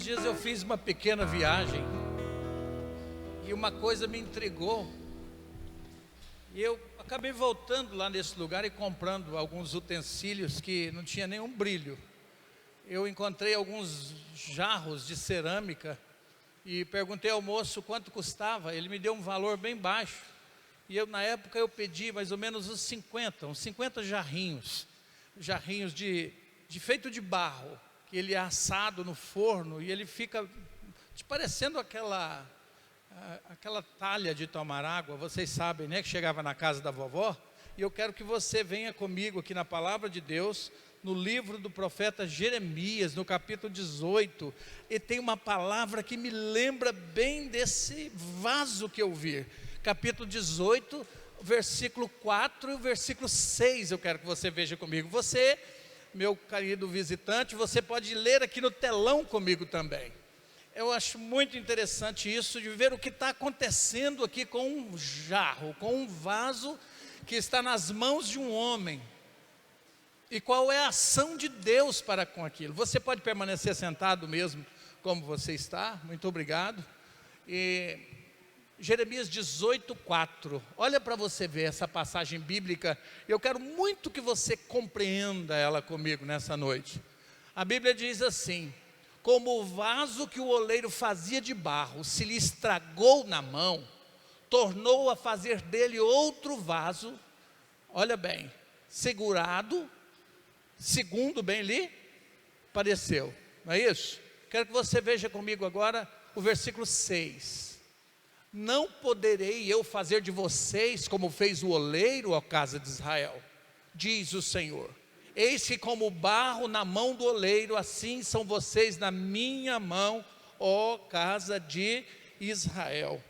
dias eu fiz uma pequena viagem e uma coisa me intrigou. E eu acabei voltando lá nesse lugar e comprando alguns utensílios que não tinha nenhum brilho. Eu encontrei alguns jarros de cerâmica e perguntei ao moço quanto custava. Ele me deu um valor bem baixo. E na época eu pedi mais ou menos uns 50 jarrinhos. Jarrinhos feito de barro, que ele é assado no forno e ele fica parecendo aquela talha de tomar água. Vocês sabem, né, que chegava na casa da vovó. E eu quero que você venha comigo aqui na palavra de Deus, no livro do profeta Jeremias, no capítulo 18. E tem uma palavra que me lembra bem desse vaso que eu vi. Capítulo 18, versículo 4 e o versículo 6, eu quero que você veja comigo. Você, meu querido visitante, você pode ler aqui no telão comigo também. Eu acho muito interessante isso, de ver o que está acontecendo aqui com um jarro, com um vaso que está nas mãos de um homem. E qual é a ação de Deus para com aquilo. Você pode permanecer sentado mesmo como você está, muito obrigado. E Jeremias 18, 4, olha para você ver essa passagem bíblica. Eu quero muito que você compreenda ela comigo nessa noite. A Bíblia diz assim: como o vaso que o oleiro fazia de barro se lhe estragou na mão, tornou a fazer dele outro vaso, olha bem, segurado, segundo bem lhe pareceu, não é isso? Quero que você veja comigo agora o versículo 6. Não poderei eu fazer de vocês como fez o oleiro, ó casa de Israel, diz o Senhor. Eis que como barro na mão do oleiro, assim são vocês na minha mão, ó casa de Israel.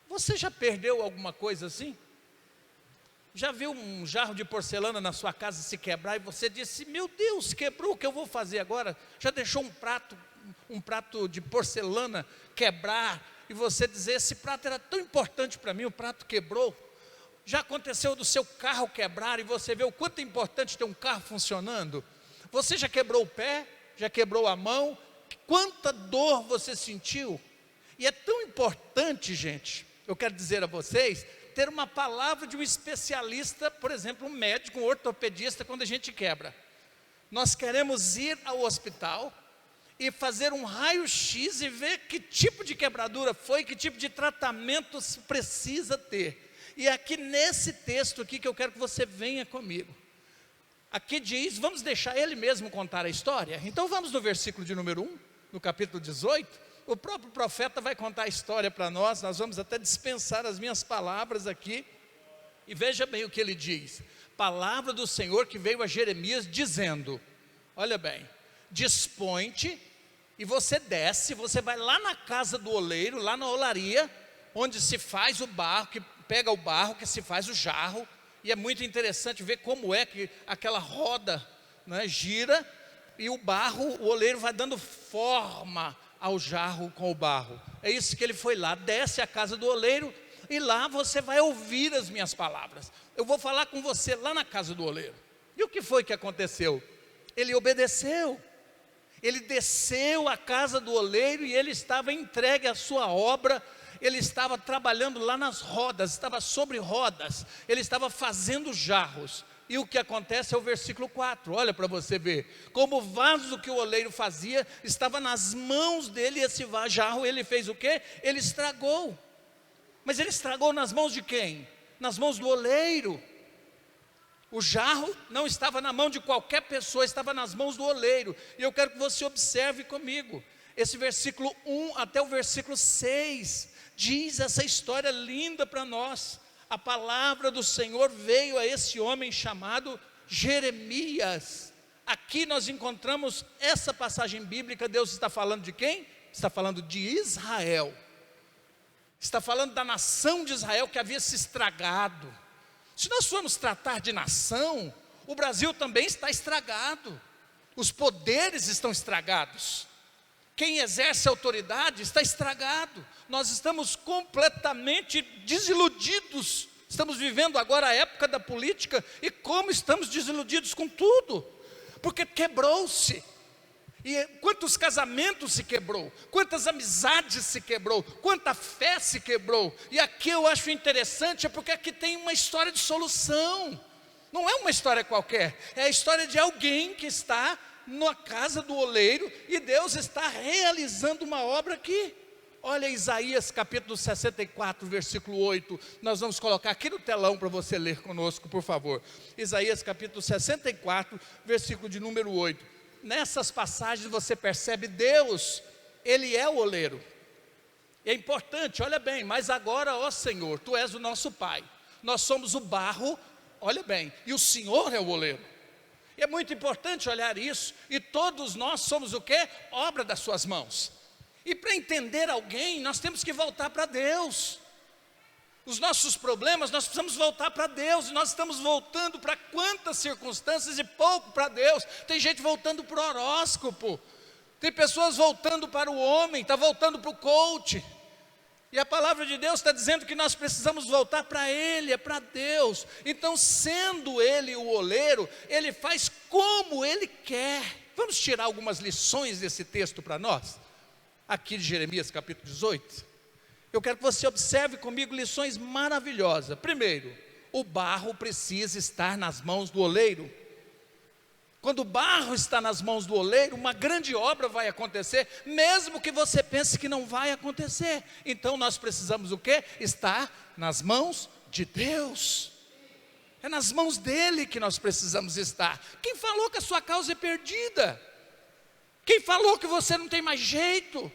Você já perdeu alguma coisa assim? Já viu um jarro de porcelana na sua casa se quebrar e você disse: meu Deus, quebrou, o que eu vou fazer agora? Já deixou um prato de porcelana quebrar e você dizer: esse prato era tão importante para mim, o prato quebrou? Já aconteceu do seu carro quebrar e você vê o quanto é importante ter um carro funcionando? Você já quebrou o pé? Já quebrou a mão? Quanta dor você sentiu? E é tão importante, gente, eu quero dizer a vocês, ter uma palavra de um especialista, por exemplo, um médico, um ortopedista, quando a gente quebra. Nós queremos ir ao hospital e fazer um raio-x e ver que tipo de quebradura foi, que tipo de tratamento se precisa ter. E aqui nesse texto aqui que eu quero que você venha comigo. Aqui diz, vamos deixar ele mesmo contar a história? Então vamos no versículo de número 1, no capítulo 18. O próprio profeta vai contar a história para nós. Nós vamos até dispensar as minhas palavras aqui. E veja bem o que ele diz. Palavra do Senhor que veio a Jeremias dizendo, olha bem, dispõe-te e você desce, você vai lá na casa do oleiro, lá na olaria, onde se faz o barro, que pega o barro, que se faz o jarro. E é muito interessante ver como é que aquela roda, né, gira, e o barro, o oleiro vai dando forma ao jarro com o barro. É isso que ele foi lá, desce à casa do oleiro, e lá você vai ouvir as minhas palavras. Eu vou falar com você lá na casa do oleiro. E o que foi que aconteceu? Ele obedeceu. Ele desceu à casa do oleiro e ele estava entregue à sua obra. Ele estava trabalhando lá nas rodas, estava sobre rodas, ele estava fazendo jarros. E o que acontece é o versículo 4, olha para você ver. Como o vaso que o oleiro fazia, estava nas mãos dele, esse jarro, ele fez o quê? Ele estragou. Mas ele estragou nas mãos de quem? Nas mãos do oleiro. O jarro não estava na mão de qualquer pessoa, estava nas mãos do oleiro. E eu quero que você observe comigo. Esse versículo 1 até o versículo 6 diz essa história linda para nós. A palavra do Senhor veio a esse homem chamado Jeremias. Aqui nós encontramos essa passagem bíblica. Deus está falando de quem? Está falando de Israel. Está falando da nação de Israel que havia se estragado. Se nós formos tratar de nação, o Brasil também está estragado. Os poderes estão estragados. Quem exerce autoridade está estragado. Nós estamos completamente desiludidos. Estamos vivendo agora a época da política. E como estamos desiludidos com tudo? Porque quebrou-se. E quantos casamentos se quebrou, quantas amizades se quebrou, quanta fé se quebrou. E aqui eu acho interessante, é porque aqui tem uma história de solução. Não é uma história qualquer, é a história de alguém que está na casa do oleiro e Deus está realizando uma obra aqui. Olha Isaías capítulo 64, versículo 8, nós vamos colocar aqui no telão para você ler conosco, por favor. Isaías capítulo 64, versículo de número 8. Nessas passagens você percebe Deus, Ele é o oleiro. É importante, olha bem, mas agora, ó Senhor, Tu és o nosso Pai, nós somos o barro, olha bem, e o Senhor é o oleiro. E é muito importante olhar isso, e todos nós somos o quê? Obra das Suas mãos. E para entender alguém, nós temos que voltar para Deus. Os nossos problemas, nós precisamos voltar para Deus. E nós estamos voltando para quantas circunstâncias e pouco para Deus. Tem gente voltando para o horóscopo. Tem pessoas voltando para o homem, está voltando para o coach. E a palavra de Deus está dizendo que nós precisamos voltar para Ele, é para Deus. Então, sendo Ele o oleiro, Ele faz como Ele quer. Vamos tirar algumas lições desse texto para nós? Aqui de Jeremias capítulo 18. Eu quero que você observe comigo lições maravilhosas. Primeiro, o barro precisa estar nas mãos do oleiro. Quando o barro está nas mãos do oleiro, uma grande obra vai acontecer, mesmo que você pense que não vai acontecer. Então nós precisamos o quê? Estar nas mãos de Deus. É nas mãos dele que nós precisamos estar. Quem falou que a sua causa é perdida? Quem falou que você não tem mais jeito?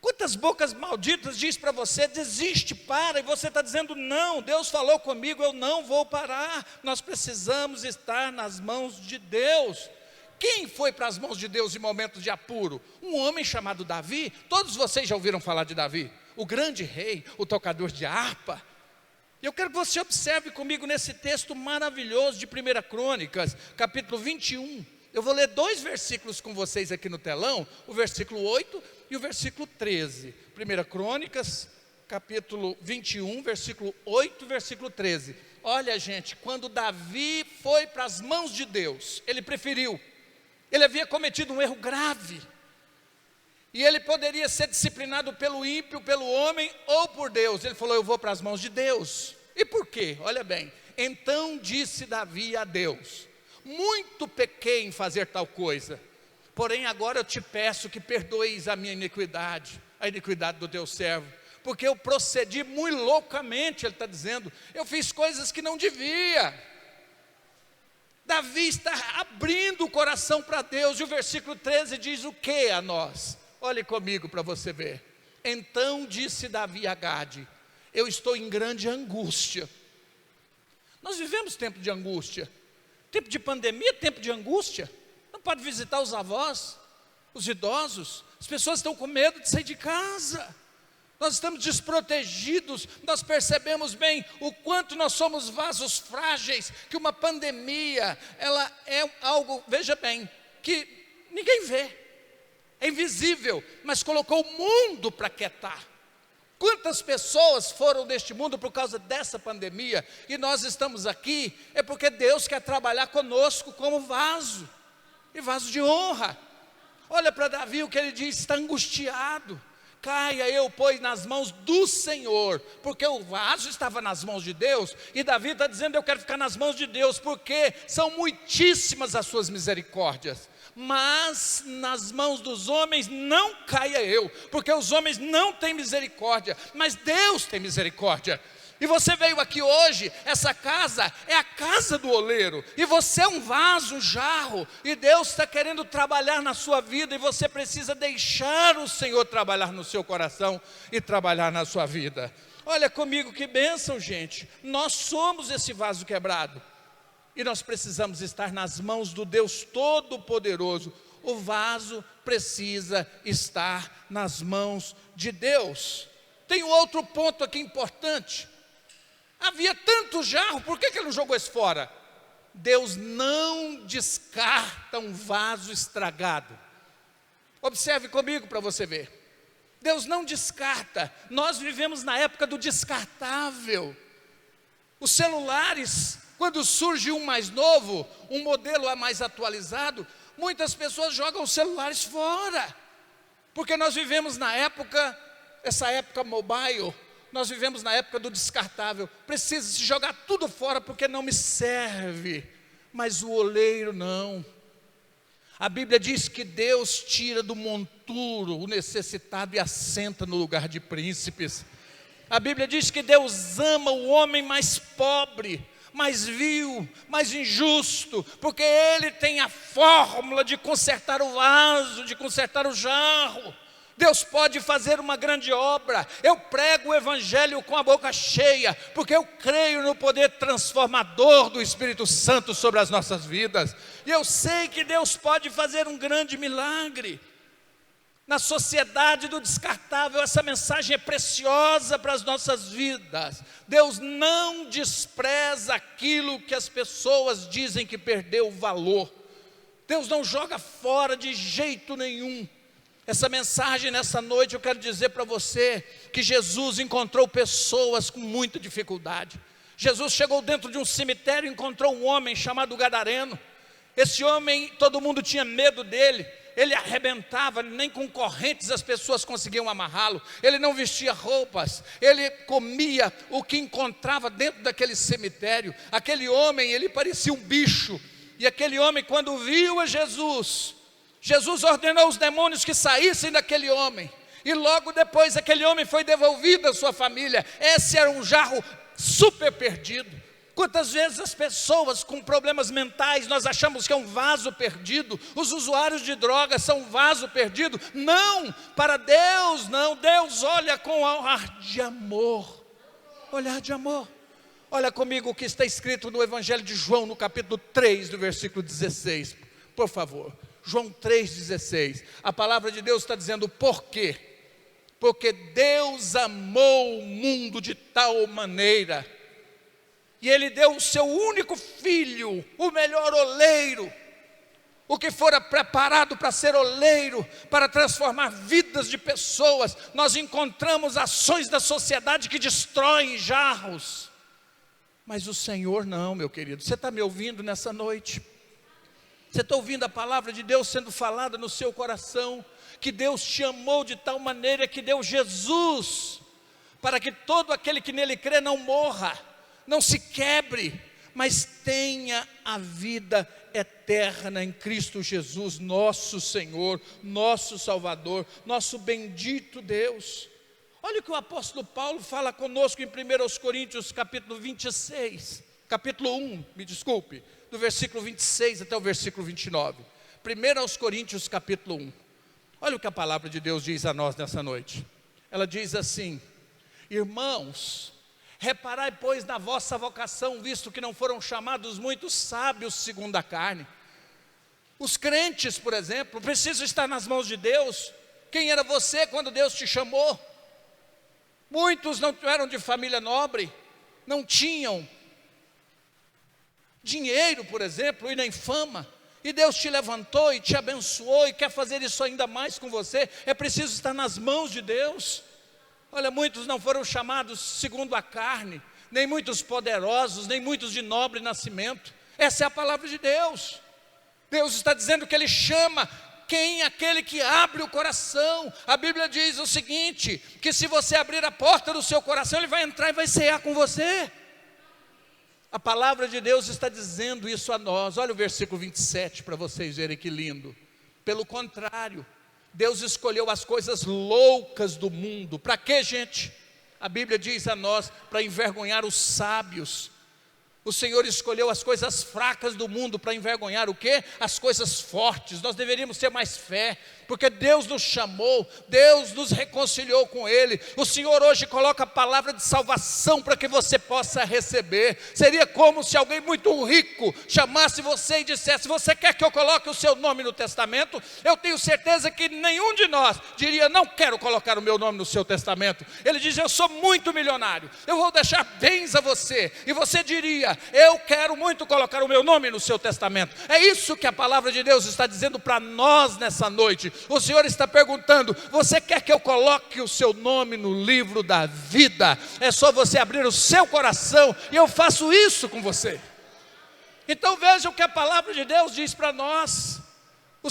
Quantas bocas malditas diz para você, desiste, para, e você está dizendo, não, Deus falou comigo, eu não vou parar. Nós precisamos estar nas mãos de Deus. Quem foi para as mãos de Deus em momentos de apuro? Um homem chamado Davi. Todos vocês já ouviram falar de Davi, o grande rei, o tocador de harpa. Eu quero que você observe comigo nesse texto maravilhoso de 1 Crônicas, capítulo 21. Eu vou ler 2 versículos com vocês aqui no telão, o versículo 8 e o versículo 13. 1 Crônicas, capítulo 21, versículo 8 e versículo 13. Olha, gente, quando Davi foi para as mãos de Deus, ele preferiu. Ele havia cometido um erro grave. E ele poderia ser disciplinado pelo ímpio, pelo homem ou por Deus. Ele falou, eu vou para as mãos de Deus. E por quê? Olha bem. Então disse Davi a Deus, muito pequei em fazer tal coisa, porém agora eu te peço que perdoes a minha iniquidade, a iniquidade do teu servo, porque eu procedi muito loucamente, ele está dizendo, eu fiz coisas que não devia. Davi está abrindo o coração para Deus, e o versículo 13 diz o que a nós? Olhe comigo para você ver. Então disse Davi a Gade, eu estou em grande angústia. Nós vivemos tempo de angústia, tempo de pandemia, tempo de angústia. Não pode visitar os avós, os idosos. As pessoas estão com medo de sair de casa. Nós estamos desprotegidos. Nós percebemos bem o quanto nós somos vasos frágeis, que uma pandemia, ela é algo, veja bem, que ninguém vê, é invisível, mas colocou o mundo para quietar. Quantas pessoas foram deste mundo por causa dessa pandemia, e nós estamos aqui, é porque Deus quer trabalhar conosco como vaso, e vaso de honra. Olha para Davi o que ele diz, está angustiado. Caia eu, pois, nas mãos do Senhor, porque o vaso estava nas mãos de Deus, e Davi está dizendo, eu quero ficar nas mãos de Deus, porque são muitíssimas as suas misericórdias, mas nas mãos dos homens não caia eu, porque os homens não têm misericórdia, mas Deus tem misericórdia. E você veio aqui hoje, essa casa é a casa do oleiro, e você é um vaso, um jarro, e Deus está querendo trabalhar na sua vida, e você precisa deixar o Senhor trabalhar no seu coração, e trabalhar na sua vida. Olha comigo que bênção, gente, nós somos esse vaso quebrado, e nós precisamos estar nas mãos do Deus Todo-Poderoso. O vaso precisa estar nas mãos de Deus. Tem um outro ponto aqui importante. Havia tanto jarro, por que ele não jogou esse fora? Deus não descarta um vaso estragado. Observe comigo para você ver. Deus não descarta. Nós vivemos na época do descartável. Os celulares, quando surge um mais novo, um modelo mais atualizado, muitas pessoas jogam os celulares fora, porque nós vivemos na época, essa época mobile, nós vivemos na época do descartável. Precisa se jogar tudo fora porque não me serve, mas o oleiro não. A Bíblia diz que Deus tira do monturo o necessitado e assenta no lugar de príncipes. A Bíblia diz que Deus ama o homem mais pobre, mais vil, mais injusto, porque Ele tem a fórmula de consertar o vaso, de consertar o jarro. Deus pode fazer uma grande obra. Eu prego o Evangelho com a boca cheia, porque eu creio no poder transformador do Espírito Santo sobre as nossas vidas. E eu sei que Deus pode fazer um grande milagre. Na sociedade do descartável, essa mensagem é preciosa para as nossas vidas. Deus não despreza aquilo que as pessoas dizem que perdeu o valor. Deus não joga fora de jeito nenhum. Essa mensagem nessa noite eu quero dizer para você que Jesus encontrou pessoas com muita dificuldade. Jesus chegou dentro de um cemitério e encontrou um homem chamado Gadareno. Esse homem, todo mundo tinha medo dele. Ele arrebentava, nem com correntes as pessoas conseguiam amarrá-lo. Ele não vestia roupas, ele comia o que encontrava dentro daquele cemitério. Aquele homem, ele parecia um bicho. E aquele homem, quando viu a Jesus ordenou os demônios que saíssem daquele homem. E logo depois aquele homem foi devolvido à sua família. Esse era um jarro super perdido. Quantas vezes as pessoas com problemas mentais, nós achamos que é um vaso perdido. Os usuários de drogas são um vaso perdido. Não, para Deus não. Deus olha com olhar de amor. Olhar de amor. Olha comigo o que está escrito no Evangelho de João, no capítulo 3, do versículo 16. Por favor. João 3,16, a palavra de Deus está dizendo por quê? Porque Deus amou o mundo de tal maneira, e Ele deu o seu único filho, o melhor oleiro, o que fora preparado para ser oleiro, para transformar vidas de pessoas. Nós encontramos ações da sociedade que destroem jarros, mas o Senhor não, meu querido. Você está me ouvindo nessa noite? Você está ouvindo a palavra de Deus sendo falada no seu coração, que Deus te amou de tal maneira que deu Jesus, para que todo aquele que nele crê não morra, não se quebre, mas tenha a vida eterna em Cristo Jesus, nosso Senhor, nosso Salvador, nosso bendito Deus. Olha o que o apóstolo Paulo fala conosco em 1 Coríntios capítulo 26, capítulo 1, me desculpe, do versículo 26 até o versículo 29. 1 Coríntios capítulo 1. Olha o que a palavra de Deus diz a nós nessa noite. Ela diz assim: irmãos, reparai pois na vossa vocação, visto que não foram chamados muitos sábios segundo a carne. Os crentes, por exemplo, precisam estar nas mãos de Deus. Quem era você quando Deus te chamou? Muitos não eram de família nobre, não tinham dinheiro, por exemplo, e nem fama, e Deus te levantou e te abençoou e quer fazer isso ainda mais com você. É preciso estar nas mãos de Deus. Olha, muitos não foram chamados segundo a carne, nem muitos poderosos, nem muitos de nobre nascimento. Essa é a palavra de Deus. Deus está dizendo que Ele chama quem? Aquele que abre o coração. A Bíblia diz o seguinte, que se você abrir a porta do seu coração, Ele vai entrar e vai cear com você. A palavra de Deus está dizendo isso a nós. Olha o versículo 27 para vocês verem que lindo. Pelo contrário, Deus escolheu as coisas loucas do mundo. Para quê, gente? A Bíblia diz a nós, para envergonhar os sábios. O Senhor escolheu as coisas fracas do mundo para envergonhar o quê? As coisas fortes. Nós deveríamos ter mais fé, porque Deus nos chamou, Deus nos reconciliou com Ele. O Senhor hoje coloca a palavra de salvação para que você possa receber. Seria como se alguém muito rico chamasse você e dissesse: você quer que eu coloque o seu nome no testamento? Eu tenho certeza que nenhum de nós diria: não quero colocar o meu nome no seu testamento. Ele diz: eu sou muito milionário, eu vou deixar bens a você. E você diria: eu quero muito colocar o meu nome no seu testamento. É isso que a palavra de Deus está dizendo para nós nessa noite. O Senhor está perguntando: você quer que eu coloque o seu nome no livro da vida? É só você abrir o seu coração e eu faço isso com você. Então veja o que a palavra de Deus diz para nós.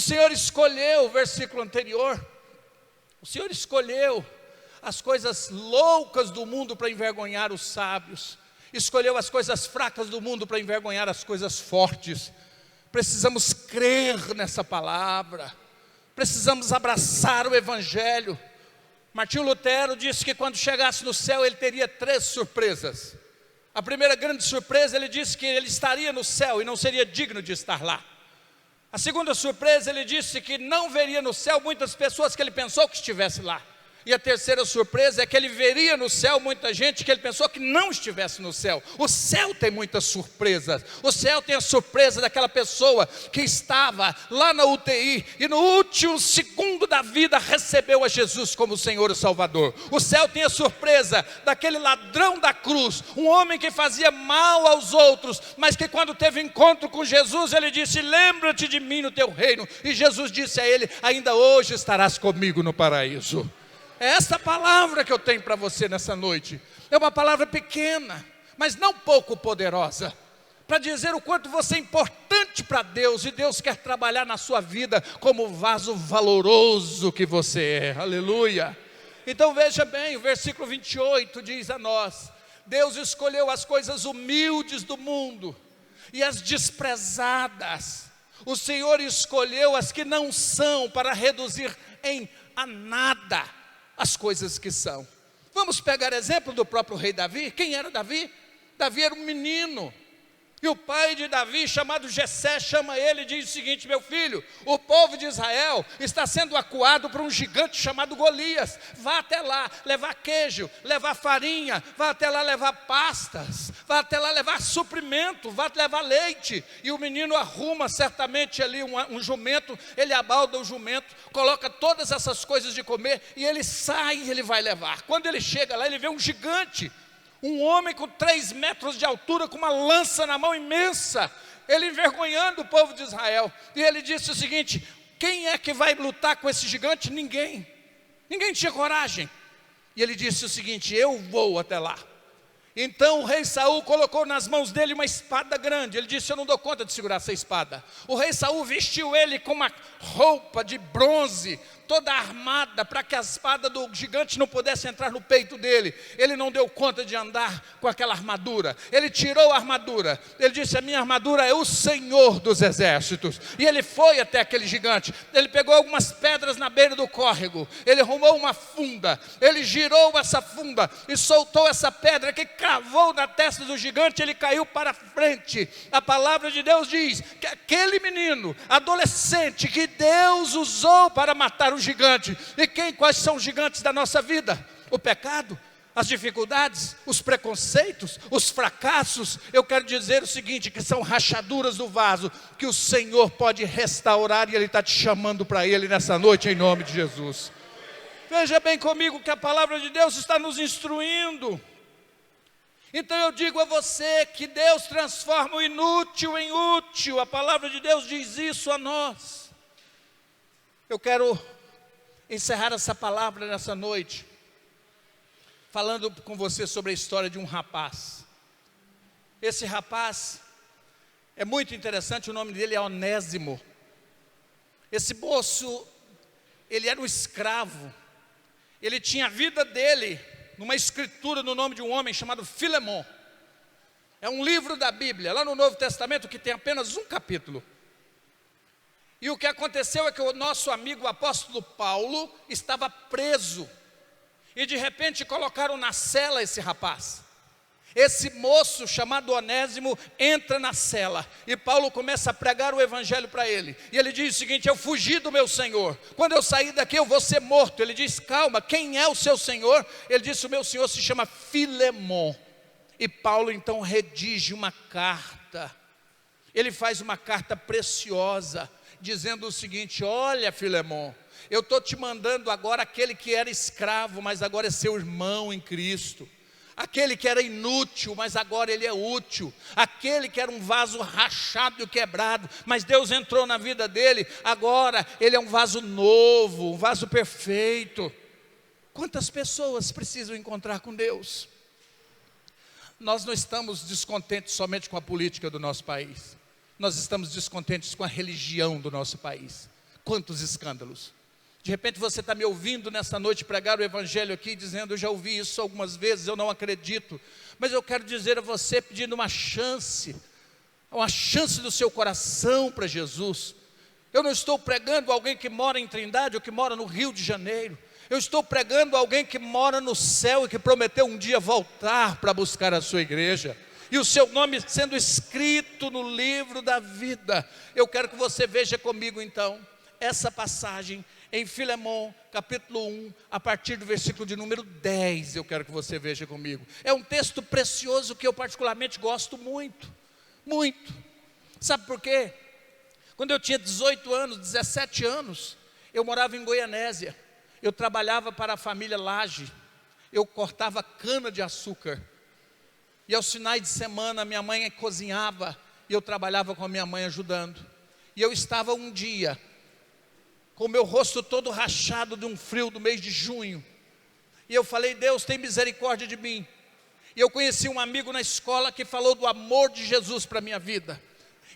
O Senhor escolheu, o versículo anterior, o Senhor escolheu as coisas loucas do mundo para envergonhar os sábios, escolheu as coisas fracas do mundo para envergonhar as coisas fortes. Precisamos crer nessa palavra, precisamos abraçar o Evangelho. Martinho Lutero disse que quando chegasse no céu ele teria 3 surpresas. A primeira grande surpresa, ele disse que ele estaria no céu e não seria digno de estar lá. A segunda surpresa, ele disse que não veria no céu muitas pessoas que ele pensou que estivesse lá. E a terceira surpresa é que ele veria no céu muita gente que ele pensou que não estivesse no céu. O céu tem muitas surpresas. O céu tem a surpresa daquela pessoa que estava lá na UTI e no último segundo da vida recebeu a Jesus como Senhor e Salvador. O céu tem a surpresa daquele ladrão da cruz, um homem que fazia mal aos outros, mas que quando teve encontro com Jesus, ele disse: lembra-te de mim no teu reino. E Jesus disse a ele: ainda hoje estarás comigo no paraíso. É essa palavra que eu tenho para você nessa noite. É uma palavra pequena, mas não pouco poderosa, para dizer o quanto você é importante para Deus, e Deus quer trabalhar na sua vida como o vaso valoroso que você é. Aleluia. Então veja bem, o versículo 28 diz a nós: Deus escolheu as coisas humildes do mundo e as desprezadas. O Senhor escolheu as que não são para reduzir a nada as coisas que são. Vamos pegar exemplo do próprio rei Davi. Quem era Davi? Davi era um menino, e o pai de Davi, chamado Jessé, chama ele e diz o seguinte: meu filho, o povo de Israel está sendo acuado por um gigante chamado Golias. Vá até lá levar queijo, levar farinha, vá até lá levar pastas, vá até lá levar suprimento, vá levar leite. E o menino arruma certamente ali um jumento, ele abalda o jumento, coloca todas essas coisas de comer, e ele sai e ele vai levar. Quando ele chega lá, ele vê um gigante, um homem com 3 metros de altura, com uma lança na mão imensa, ele envergonhando o povo de Israel. E ele disse o seguinte: quem é que vai lutar com esse gigante? Ninguém tinha coragem. E ele disse o seguinte: eu vou até lá. Então o rei Saul colocou nas mãos dele uma espada grande. Ele disse: eu não dou conta de segurar essa espada. O rei Saul vestiu ele com uma roupa de bronze, toda armada, para que a espada do gigante não pudesse entrar no peito dele. Ele não deu conta de andar com aquela armadura. Ele tirou a armadura. Ele disse: a minha armadura é o Senhor dos exércitos. E ele foi até aquele gigante. Ele pegou algumas pedras na beira do córrego. Ele arrumou uma funda. Ele girou essa funda e soltou essa pedra que cravou na testa do gigante. Ele caiu para frente. A palavra de Deus diz que aquele menino, adolescente, que Deus usou para matar o gigante. E quais são os gigantes da nossa vida? O pecado, as dificuldades, os preconceitos, os fracassos. Eu quero dizer o seguinte: que são rachaduras do vaso que o Senhor pode restaurar, e Ele está te chamando para Ele nessa noite, em nome de Jesus. Veja bem comigo que a palavra de Deus está nos instruindo. Então eu digo a você que Deus transforma o inútil em útil. A palavra de Deus diz isso a nós. Eu quero encerrar essa palavra nessa noite falando com você sobre a história de um rapaz. Esse rapaz é muito interessante, o nome dele é Onésimo. Esse moço, ele era um escravo. Ele tinha a vida dele numa escritura no nome de um homem chamado Filemon. É um livro da Bíblia, lá no Novo Testamento, que tem apenas um capítulo. E o que aconteceu é que o nosso amigo apóstolo Paulo estava preso. E de repente colocaram na cela esse rapaz. Esse moço chamado Onésimo entra na cela. E Paulo começa a pregar o evangelho para ele. E ele diz o seguinte: eu fugi do meu Senhor. Quando eu sair daqui eu vou ser morto. Ele diz: calma, quem é o seu Senhor? Ele disse: o meu Senhor se chama Filemon. E Paulo então redige uma carta. Ele faz uma carta preciosa, dizendo o seguinte: olha, Filemon, eu estou te mandando agora aquele que era escravo, mas agora é seu irmão em Cristo. Aquele que era inútil, mas agora ele é útil. Aquele que era um vaso rachado e quebrado, mas Deus entrou na vida dele, agora ele é um vaso novo, um vaso perfeito. Quantas pessoas precisam encontrar com Deus? Nós não estamos descontentes somente com a política do nosso país. Nós estamos descontentes com a religião do nosso país, Quantos escândalos! De repente você está me ouvindo nessa noite pregar o evangelho aqui, dizendo: eu já ouvi isso algumas vezes, eu não acredito. Mas eu quero dizer a você, pedindo uma chance do seu coração para Jesus. Eu não estou pregando alguém que mora em Trindade ou que mora no Rio de Janeiro. Eu estou pregando alguém que mora no céu e que prometeu um dia voltar para buscar a sua igreja, e o seu nome sendo escrito no livro da vida. Eu quero que você veja comigo então essa passagem em Filemon, capítulo 1, a partir do versículo de número 10, eu quero que você veja comigo. É um texto precioso que eu particularmente gosto muito, muito. Sabe por quê? Quando eu tinha 18 anos, 17 anos, eu morava em Goianésia. Eu trabalhava para a família Lage, eu cortava cana de açúcar. E aos finais de semana, minha mãe cozinhava, e eu trabalhava com a minha mãe ajudando. E eu estava um dia com o meu rosto todo rachado de um frio do mês de junho. E eu falei: Deus, tem misericórdia de mim. E eu conheci um amigo na escola que falou do amor de Jesus para a minha vida.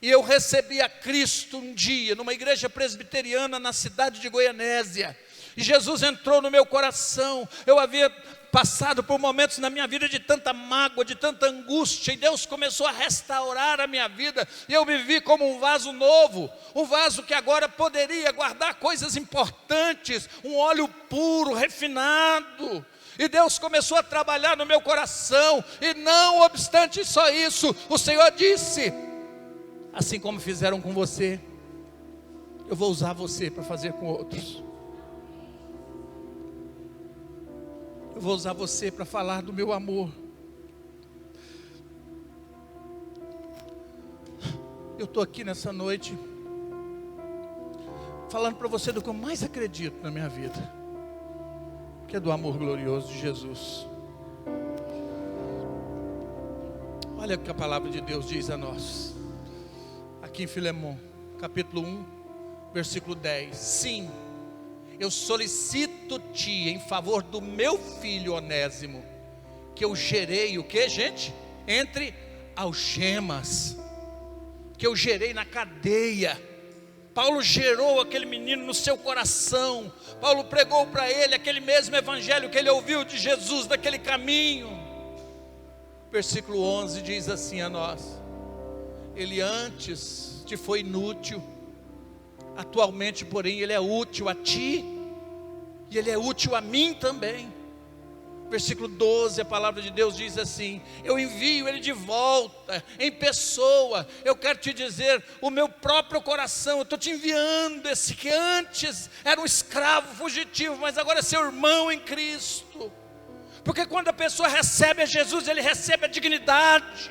E eu recebi a Cristo um dia, numa igreja presbiteriana na cidade de Goianésia. E Jesus entrou no meu coração. Eu havia passado por momentos na minha vida de tanta mágoa, de tanta angústia, e Deus começou a restaurar a minha vida, e eu me vi como um vaso novo, um vaso que agora poderia guardar coisas importantes, um óleo puro, refinado, e Deus começou a trabalhar no meu coração, e não obstante só isso, o Senhor disse: assim como fizeram com você, eu vou usar você para fazer com outros. Eu vou usar você para falar do meu amor. Eu estou aqui nessa noite falando para você do que eu mais acredito na minha vida, que é do amor glorioso de Jesus. Olha o que a palavra de Deus diz a nós, aqui em Filemon, capítulo 1, versículo 10. Sim, eu solicito-te em favor do meu filho Onésimo, que eu gerei, o que, gente? Entre algemas, que eu gerei na cadeia. Paulo gerou aquele menino no seu coração. Paulo pregou para ele aquele mesmo evangelho que ele ouviu de Jesus, daquele caminho. Versículo 11 diz assim a nós: ele antes te foi inútil, atualmente, porém, ele é útil a ti, e ele é útil a mim também. Versículo 12, a palavra de Deus diz assim: eu envio ele de volta, em pessoa. Eu quero te dizer, o meu próprio coração, eu estou te enviando esse que antes era um escravo fugitivo, mas agora é seu irmão em Cristo. Porque quando a pessoa recebe a Jesus, ele recebe a dignidade,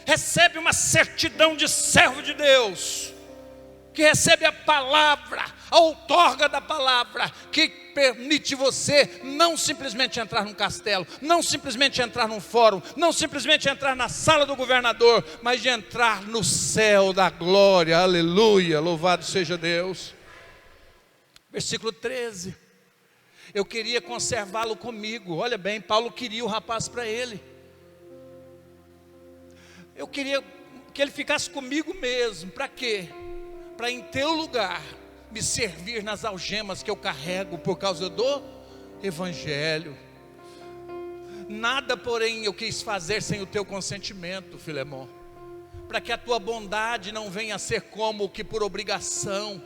recebe uma certidão de servo de Deus, que recebe a palavra, a outorga da palavra, que permite você não simplesmente entrar num castelo, não simplesmente entrar num fórum, não simplesmente entrar na sala do governador, mas de entrar no céu da glória. Aleluia, louvado seja Deus. Versículo 13: eu queria conservá-lo comigo. Olha bem, Paulo queria o rapaz para ele. Eu queria que ele ficasse comigo mesmo. Para quê? Para em teu lugar me servir nas algemas que eu carrego por causa do evangelho. Nada, porém, eu quis fazer sem o teu consentimento, Filemon, para que a tua bondade não venha a ser como que por obrigação,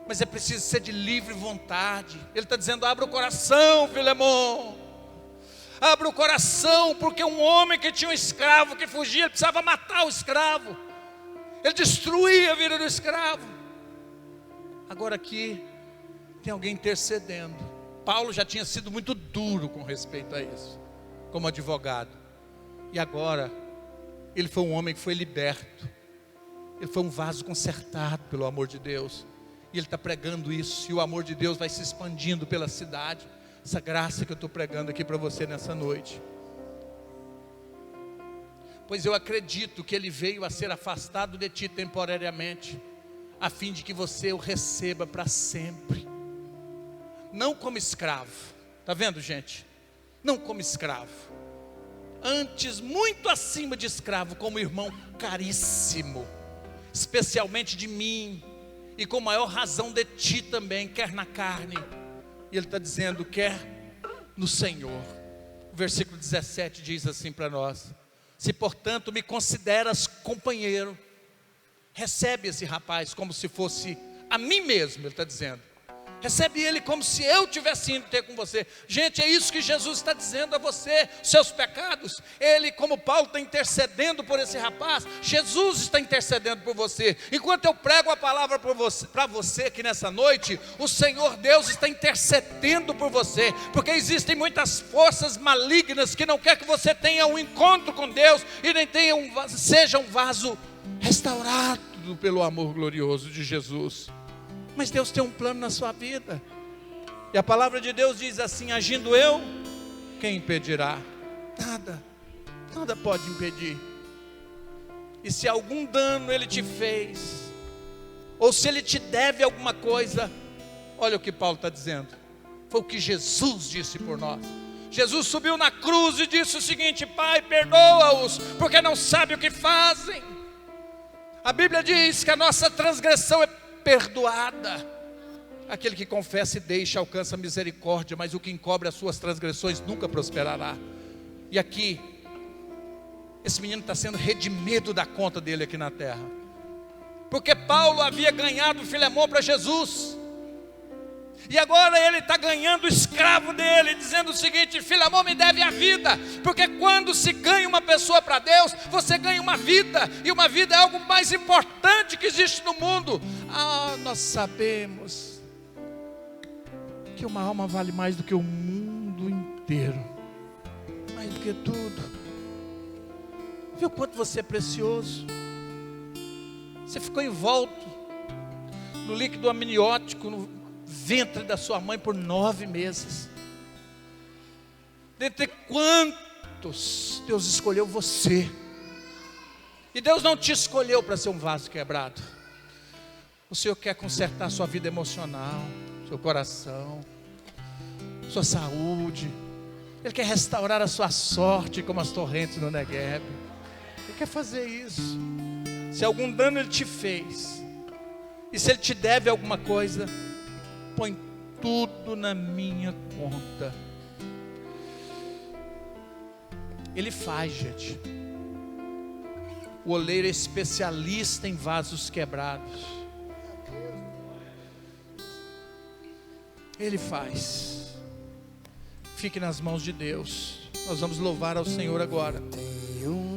mas é preciso ser de livre vontade. Ele está dizendo: abra o coração, Filemon, abra o coração, porque um homem que tinha um escravo que fugia, ele precisava matar o escravo, ele destruía a vida do escravo. Agora aqui tem alguém intercedendo. Paulo já tinha sido muito duro com respeito a isso, como advogado, e agora ele foi um homem que foi liberto, ele foi um vaso consertado pelo amor de Deus, e ele está pregando isso, e o amor de Deus vai se expandindo pela cidade. Essa graça que eu estou pregando aqui para você nessa noite, pois eu acredito que ele veio a ser afastado de ti temporariamente, a fim de que você o receba para sempre, não como escravo. Está vendo, gente? Não como escravo, antes muito acima de escravo, como irmão caríssimo, especialmente de mim. e com maior razão de ti também, quer na carne. E ele está dizendo, quer no Senhor. O versículo 17 diz assim para nós: se portanto me consideras companheiro, recebe esse rapaz como se fosse a mim mesmo, ele está dizendo. Recebe ele como se eu tivesse indo ter com você. Gente, é isso que Jesus está dizendo a você. Seus pecados, ele, como Paulo, está intercedendo por esse rapaz. Jesus está intercedendo por você. Enquanto eu prego a palavra para você aqui nessa noite, o Senhor Deus está intercedendo por você, porque existem muitas forças malignas que não quer que você tenha um encontro com Deus e nem seja um vaso restaurado pelo amor glorioso de Jesus. Mas Deus tem um plano na sua vida. E a palavra de Deus diz assim: agindo eu, quem impedirá? Nada, nada pode impedir. E se algum dano ele te fez, ou se ele te deve alguma coisa, olha o que Paulo está dizendo. Foi o que Jesus disse por nós. Jesus subiu na cruz e disse o seguinte: Pai, perdoa-os, porque não sabem o que fazem. A Bíblia diz que a nossa transgressão é perdoada. Aquele que confessa e deixa alcança misericórdia, mas o que encobre as suas transgressões nunca prosperará. E aqui, esse menino está sendo redimido da conta dele aqui na terra, porque Paulo havia ganhado Filemão para Jesus, e agora ele está ganhando o escravo dele, dizendo o seguinte: Filemão me deve a vida, porque quando se ganha uma pessoa para Deus, você ganha uma vida, e uma vida é algo mais importante que existe no mundo. Nós sabemos que uma alma vale mais do que o mundo inteiro, mais do que tudo. Viu quanto você é precioso? Você ficou envolto no líquido amniótico, no ventre da sua mãe por 9 meses. Dentre quantos, Deus escolheu você. E Deus não te escolheu para ser um vaso quebrado. O Senhor quer consertar sua vida emocional, seu coração, sua saúde. Ele quer restaurar a sua sorte como as torrentes no Negueb. Ele quer fazer isso. Se algum dano ele te fez, e se ele te deve alguma coisa, põe tudo na minha conta. Ele faz, gente. O oleiro é especialista em vasos quebrados. Ele faz. Fique nas mãos de Deus. Nós vamos louvar ao Senhor agora.